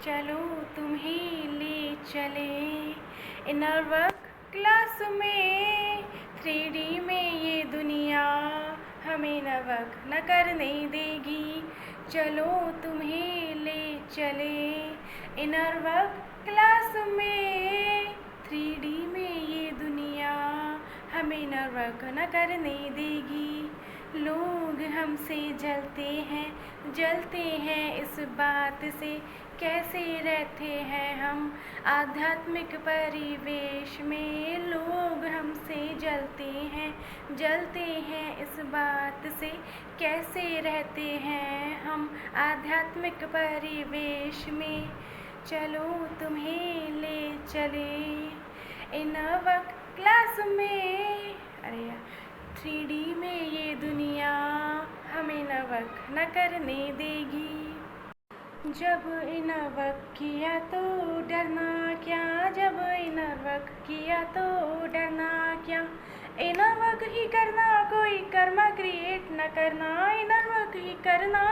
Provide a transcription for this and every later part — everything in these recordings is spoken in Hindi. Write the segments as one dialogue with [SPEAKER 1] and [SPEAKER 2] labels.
[SPEAKER 1] चलो तुम्हें ले चले इनर वर्क क्लास में। 3D में ये दुनिया हमें न वर्क न करने देगी। चलो तुम्हें ले चले इनर वर्क क्लास में। 3D में ये दुनिया हमें न वर्क न करने देगी। लोग हमसे जलते हैं इस बात से, कैसे रहते हैं हम आध्यात्मिक परिवेश में। लोग हमसे जलते हैं इस बात से, कैसे रहते हैं हम आध्यात्मिक परिवेश में। चलो तुम्हें ले चले इनर वर्क क्लास में। अरे यार, 3D में ये दुनिया हमें न वर्क न करने देगी। जब इनर वर्क किया तो डरना क्या, जब इनर वर्क किया तो डरना क्या। इनर वर्क ही करना, कोई कर्मा क्रिएट न करना। इनर वर्क ही करना,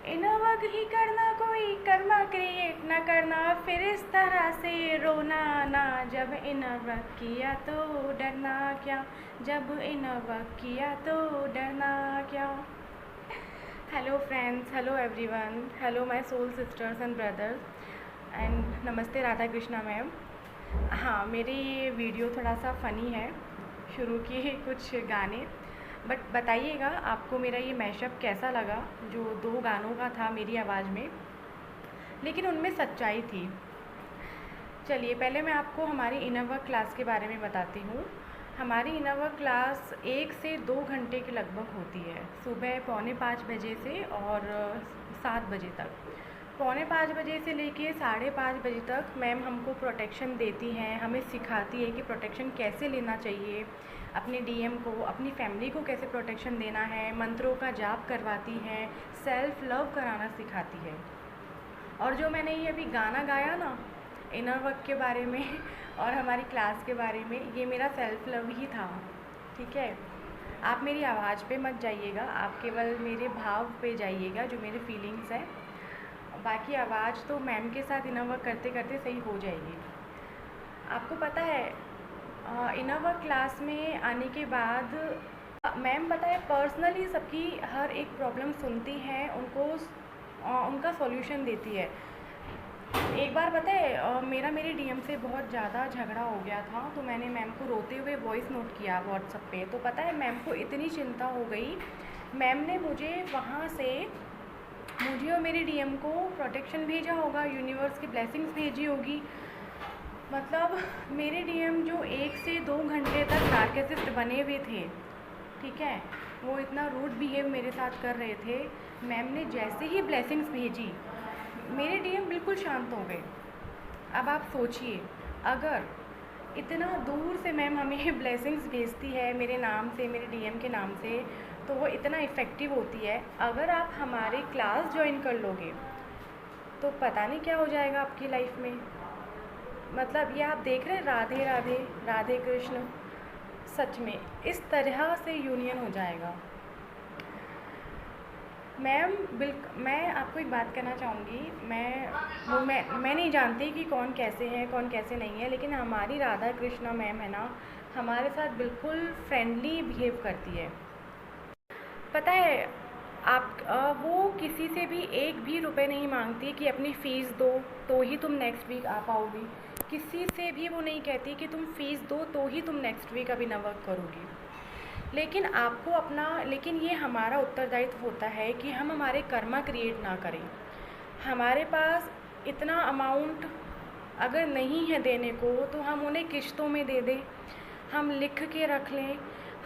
[SPEAKER 1] इनर वर्क ही करना, कोई कर्मा क्रिएट न करना। फिर इस तरह से रोना ना, जब इनर वर्क किया तो डरना क्या, जब इनर वर्क किया तो डरना क्या। Hello friends, hello everyone, hello my soul sisters and brothers and नमस्ते राधा कृष्णा मैम। हाँ, मेरी ये वीडियो थोड़ा सा फ़नी है, शुरू किए कुछ गाने, बट बताइएगा आपको मेरा ये मैशअप कैसा लगा। जो 2 गानों का था मेरी आवाज़ में, लेकिन उनमें सच्चाई थी। चलिए पहले मैं आपको हमारी इनर वर्क क्लास के बारे में बताती हूँ। हमारी इनर वर्क क्लास 1 से 2 घंटे के लगभग होती है, सुबह 4:45 बजे से और 7 बजे तक। 4:45 बजे से लेके 5:30 बजे तक मैम हमको प्रोटेक्शन देती हैं, हमें सिखाती है कि प्रोटेक्शन कैसे लेना चाहिए, अपने डीएम को, अपनी फैमिली को कैसे प्रोटेक्शन देना है, मंत्रों का जाप करवाती हैं, सेल्फ लव कराना सिखाती है। और जो मैंने ये अभी गाना गाया ना इनर वर्क के बारे में और हमारी क्लास के बारे में, ये मेरा सेल्फ लव ही था, ठीक है। आप मेरी आवाज़ पे मत जाइएगा, आप केवल मेरे भाव पे जाइएगा, जो मेरे फीलिंग्स हैं। बाकी आवाज़ तो मैम के साथ इनर वर्क करते करते सही हो जाएगी। आपको पता है इनर वर्क क्लास में आने के बाद मैम पता है पर्सनली सबकी हर एक प्रॉब्लम सुनती हैं, उनको उनका सॉल्यूशन देती है। एक बार पता है मेरे डीएम से बहुत ज़्यादा झगड़ा हो गया था, तो मैंने मैम को रोते हुए वॉइस नोट किया व्हाट्सएप पे। तो पता है मैम को इतनी चिंता हो गई, मैम ने मुझे वहाँ से, मुझे और मेरे डीएम को प्रोटेक्शन भेजा होगा, यूनिवर्स की ब्लेसिंग्स भेजी होगी। मतलब मेरे डीएम जो 1 से 2 घंटे तक नार्किसिस्ट बने हुए थे, ठीक है, वो इतना रूड बिहेव मेरे साथ कर रहे थे। मैम ने जैसे ही ब्लेसिंग्स भेजी, मेरे डीएम बिल्कुल शांत हो गए। अब आप सोचिए, अगर इतना दूर से मैम हमें ब्लेसिंग्स भेजती है मेरे नाम से, मेरे डीएम के नाम से, तो वो इतना इफ़ेक्टिव होती है। अगर आप हमारी क्लास ज्वाइन कर लोगे तो पता नहीं क्या हो जाएगा आपकी लाइफ में। मतलब ये आप देख रहे हैं, राधे राधे राधे कृष्ण, सच में इस तरह से यूनियन हो जाएगा। मैम मैं आपको एक बात कहना चाहूँगी, मैं नहीं जानती कि कौन कैसे है कौन कैसे नहीं है, लेकिन हमारी राधा कृष्णा मैम है ना, हमारे साथ बिल्कुल फ्रेंडली बिहेव करती है। पता है आप वो किसी से भी 1 भी रुपए नहीं मांगती कि अपनी फ़ीस दो तो ही तुम नेक्स्ट वीक आ पाओगी। किसी से भी वो नहीं कहती कि तुम फ़ीस दो तो ही तुम नेक्स्ट वीक अभी वर्क करोगी। लेकिन आपको लेकिन ये हमारा उत्तरदायित्व होता है कि हम हमारे कर्मा क्रिएट ना करें। हमारे पास इतना अमाउंट अगर नहीं है देने को, तो हम उन्हें किश्तों में दे दें, हम लिख के रख लें,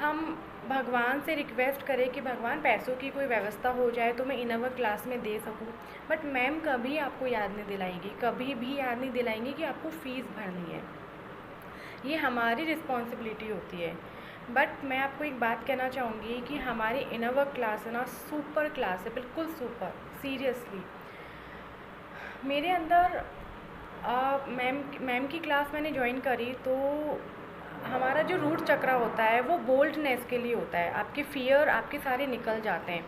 [SPEAKER 1] हम भगवान से रिक्वेस्ट करें कि भगवान पैसों की कोई व्यवस्था हो जाए तो मैं इनर वर्क क्लास में दे सकूं। बट मैम कभी आपको याद नहीं दिलाएंगी, कभी भी याद नहीं दिलाएंगी कि आपको फ़ीस भरनी है। ये हमारी रिस्पॉन्सिबिलिटी होती है। बट मैं आपको एक बात कहना चाहूँगी कि हमारी इनर वर्क क्लास है ना, सुपर क्लास है, बिल्कुल सुपर, सीरियसली। मेरे अंदर मैम की क्लास मैंने ज्वाइन करी तो हमारा जो रूट चक्रा होता है वो बोल्डनेस के लिए होता है। आपके फ़ियर आपके सारे निकल जाते हैं।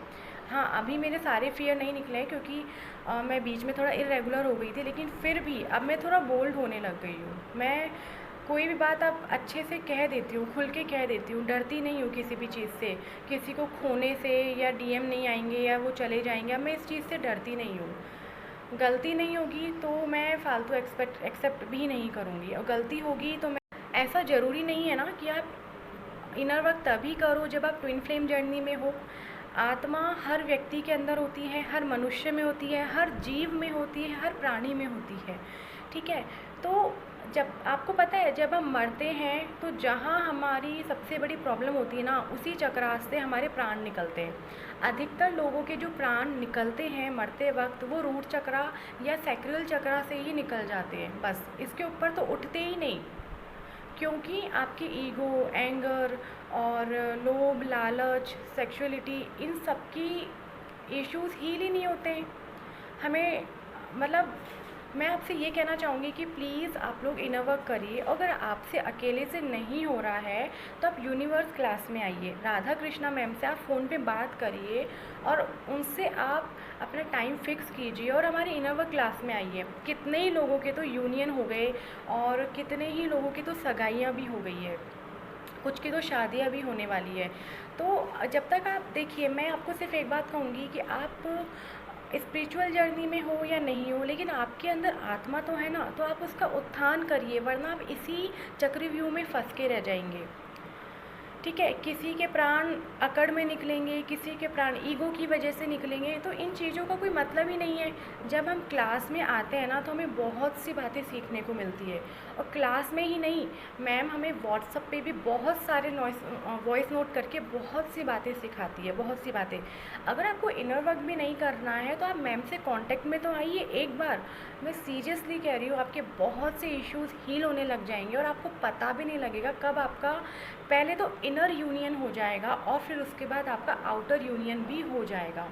[SPEAKER 1] हाँ, अभी मेरे सारे फ़ियर नहीं निकले हैं क्योंकि मैं बीच में थोड़ा इर्रेगुलर हो गई थी, लेकिन फिर भी अब मैं थोड़ा बोल्ड होने लग गई हूँ। मैं कोई भी बात अब अच्छे से कह देती हूँ, खुल के कह देती हूँ, डरती नहीं हूँ किसी भी चीज़ से। किसी को खोने से या डीएम नहीं आएँगे या वो चले जाएँगे, अब मैं इस चीज़ से डरती नहीं हूँ। गलती नहीं होगी तो मैं फ़ालतू एक्सेप्ट भी नहीं करूँगी, और गलती होगी तो मैं, ऐसा ज़रूरी नहीं है ना कि आप इनर वर्क तभी करो जब आप ट्विन फ्लेम जर्नी में हो। आत्मा हर व्यक्ति के अंदर होती है, हर मनुष्य में होती है, हर जीव में होती है, हर प्राणी में होती है, ठीक है। तो जब आपको पता है जब हम मरते हैं तो जहाँ हमारी सबसे बड़ी प्रॉब्लम होती है ना, उसी चक्रास से हमारे प्राण निकलते हैं। अधिकतर लोगों के जो प्राण निकलते हैं मरते वक्त, वो रूट चक्रा या सैक्रल चक्रा से ही निकल जाते हैं, बस इसके ऊपर तो उठते ही नहीं। क्योंकि आपकी ईगो, एंगर और लोभ, लालच, सेक्सुअलिटी, इन सब की इश्यूज़ हील ही नहीं होते हैं। हमें मतलब मैं आपसे ये कहना चाहूँगी कि प्लीज़ आप लोग इनर वर्क करिए। अगर आपसे अकेले से नहीं हो रहा है तो आप यूनिवर्स क्लास में आइए, राधा कृष्णा मैम से आप फ़ोन पे बात करिए और उनसे आप अपना टाइम फिक्स कीजिए और हमारे इनर वर्क क्लास में आइए। कितने ही लोगों के तो यूनियन हो गए और कितने ही लोगों की तो सगाइयाँ भी हो गई है, कुछ की तो शादियाँ भी होने वाली है। तो जब तक आप देखिए, मैं आपको सिर्फ एक बात कहूँगी कि आप स्पिरिचुअल जर्नी में हो या नहीं हो, लेकिन आपके अंदर आत्मा तो है ना, तो आप उसका उत्थान करिए, वरना आप इसी चक्रव्यूह में फंस के रह जाएंगे, ठीक है। किसी के प्राण अकड़ में निकलेंगे, किसी के प्राण ईगो की वजह से निकलेंगे, तो इन चीज़ों का कोई मतलब ही नहीं है। जब हम क्लास में आते हैं ना तो हमें बहुत सी बातें सीखने को मिलती है, और क्लास में ही नहीं, मैम हमें व्हाट्सएप पे भी बहुत सारे वॉइस नोट करके बहुत सी बातें सिखाती है, बहुत सी बातें। अगर आपको इनर वर्क भी नहीं करना है तो आप मैम से कांटेक्ट में तो आइए एक बार। मैं सीरियसली कह रही हूँ, आपके बहुत से इश्यूज़ हील होने लग जाएंगे और आपको पता भी नहीं लगेगा कब आपका पहले तो इनर यूनियन हो जाएगा और फिर उसके बाद आपका आउटर यूनियन भी हो जाएगा।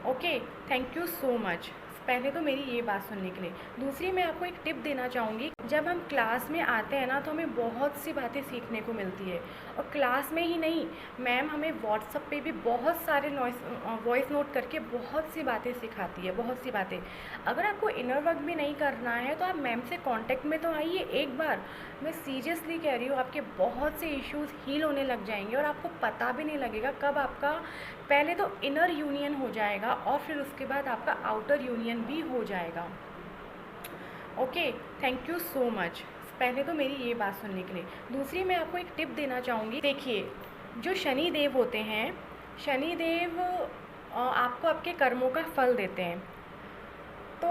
[SPEAKER 1] Okay, thank you so much पहले तो मेरी ये बात सुनने के लिए। दूसरी, मैं आपको एक टिप देना चाहूँगी, जब हम क्लास में आते हैं ना तो हमें बहुत सी बातें सीखने को मिलती है, और क्लास में ही नहीं, मैम हमें व्हाट्सएप पे भी बहुत सारे वॉइस नोट करके बहुत सी बातें सिखाती है, बहुत सी बातें। अगर आपको इनर वर्क भी नहीं करना है तो आप मैम से कांटेक्ट में तो आइए एक बार। मैं सीरियसली कह रही हूँ, आपके बहुत से इश्यूज़ हील होने लग जाएंगे और आपको पता भी नहीं लगेगा कब आपका पहले तो इनर यूनियन हो जाएगा और फिर उसके बाद आपका आउटर यूनियन भी हो जाएगा। Okay, thank you so much पहले तो मेरी ये बात सुनने के लिए। दूसरी, मैं आपको एक टिप देना चाहूँगी। देखिए, जो शनि देव होते हैं, शनि देव आपको आपके कर्मों का फल देते हैं, तो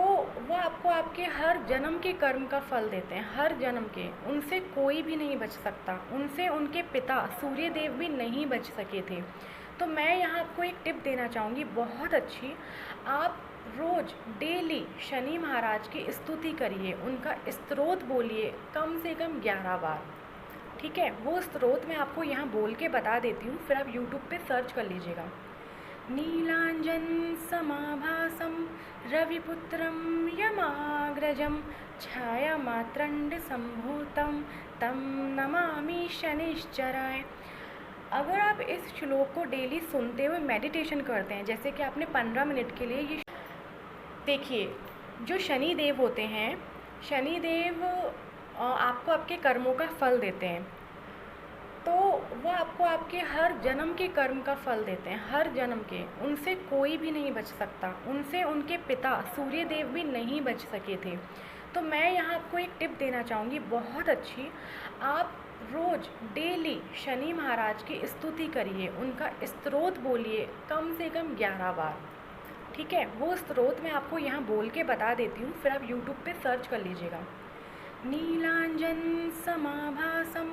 [SPEAKER 1] वो आपको आपके हर जन्म के कर्म का फल देते हैं, हर जन्म के। उनसे कोई भी नहीं बच सकता, उनसे उनके पिता सूर्य देव भी नहीं बच सके थे। तो मैं यहाँ आपको एक टिप देना चाहूँगी बहुत अच्छी। आप रोज़ डेली शनि महाराज की स्तुति करिए, उनका स्तोत्र बोलिए कम से कम 11 बार, ठीक है। वो स्तोत्र मैं आपको यहाँ बोल के बता देती हूँ, फिर आप यूट्यूब पे सर्च कर लीजिएगा। नीलांजन समाभासं रविपुत्रं यमाग्रजं छायामात्रंड संभूतं तं नमामि शनिश्चराय। अगर आप इस श्लोक को डेली सुनते हुए मेडिटेशन करते हैं, जैसे कि आपने 15 मिनट के लिए ये, देखिए, जो शनि देव होते हैं, शनि देव आपको आपके कर्मों का फल देते हैं, तो वो आपको आपके हर जन्म के कर्म का फल देते हैं, हर जन्म के। उनसे कोई भी नहीं बच सकता, उनसे उनके पिता सूर्य देव भी नहीं बच सके थे। तो मैं यहाँ आपको एक टिप देना चाहूँगी बहुत अच्छी। आप रोज़ डेली शनि महाराज की स्तुति करिए, उनका स्तोत्र बोलिए कम से कम 11 बार, ठीक है। वो स्तोत्र मैं आपको यहाँ बोल के बता देती हूँ, फिर आप यूट्यूब पे सर्च कर लीजिएगा। नीलांजन समाभासं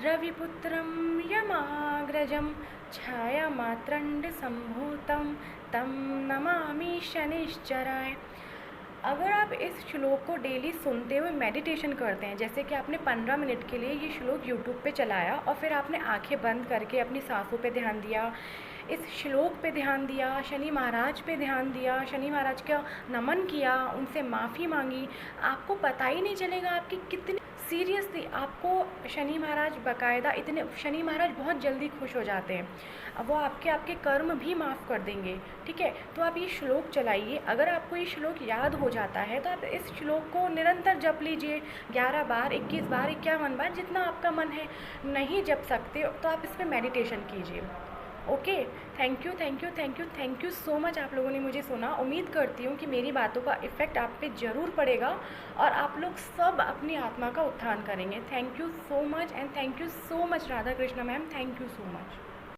[SPEAKER 1] रविपुत्रं यमाग्रजं छायामात्रंड संभूतं तं नमामि शनिश्चराय। अगर आप इस श्लोक को डेली सुनते हुए मेडिटेशन करते हैं, जैसे कि आपने 15 मिनट के लिए ये श्लोक यूट्यूब पे चलाया और फिर आपने आंखें बंद करके अपनी सांसों पे ध्यान दिया, इस श्लोक पे ध्यान दिया, शनि महाराज पे ध्यान दिया, शनि महाराज का नमन किया, उनसे माफ़ी मांगी, आपको पता ही नहीं चलेगा आपकी कितनी सीरियसली आपको शनि महाराज बाकायदा इतने शनि महाराज बहुत जल्दी खुश हो जाते हैं। अब वो आपके आपके कर्म भी माफ़ कर देंगे। ठीक है, तो आप ये श्लोक चलाइए। अगर आपको ये श्लोक याद हो जाता है तो आप इस श्लोक को निरंतर जप लीजिए, 11 बार, 21 बार, 51 बार, जितना आपका मन है। नहीं जप सकते तो आप इस पर मेडिटेशन कीजिए। Okay, thank you thank you thank you thank you so much, आप लोगों ने मुझे सुना। उम्मीद करती हूँ कि मेरी बातों का इफ़ेक्ट आप पे ज़रूर पड़ेगा और आप लोग सब अपनी आत्मा का उत्थान करेंगे। Thank you so much and thank you so much Radha Krishna ma'am, thank you so much.